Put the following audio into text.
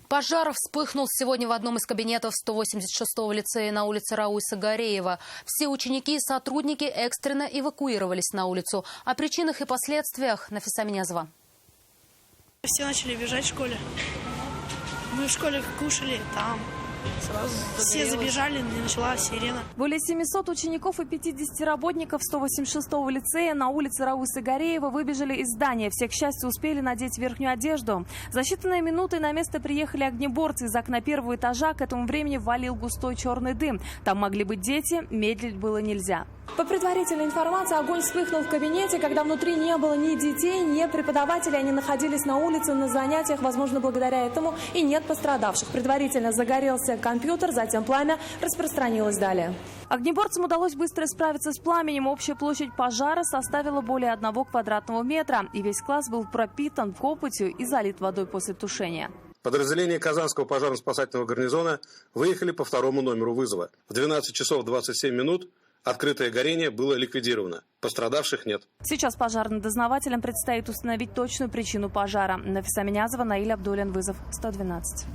Пожар вспыхнул сегодня в одном из кабинетов 186-го лицея на улице Рауиса Гареева. Все ученики и сотрудники экстренно эвакуировались на улицу. О причинах и последствиях Нафиса Минязова. Все начали бежать в школе. Мы в школе кушали, там сразу все забежали, и началась сирена. Более 700 учеников и 50 работников 186-го лицея на улице Рауиса Гареева выбежали из здания. Все, к счастью, успели надеть верхнюю одежду. За считанные минуты на место приехали огнеборцы. Из окна первого этажа к этому времени валил густой черный дым. Там могли быть дети, медлить было нельзя. По предварительной информации, огонь вспыхнул в кабинете, когда внутри не было ни детей, ни преподавателей. Они находились на улице на занятиях, возможно, благодаря этому и нет пострадавших. Предварительно загорелся компьютер, затем пламя распространилось далее. Огнеборцам удалось быстро справиться с пламенем. Общая площадь пожара составила более 1 квадратного метра. И весь класс был пропитан копотью и залит водой после тушения. Подразделения Казанского пожарно-спасательного гарнизона выехали по 2-му номеру вызова. В 12 часов 27 минут открытое горение было ликвидировано. Пострадавших нет. Сейчас пожарным дознавателям предстоит установить точную причину пожара. Нафиса Минязова, Наиль Абдулин, вызов 112.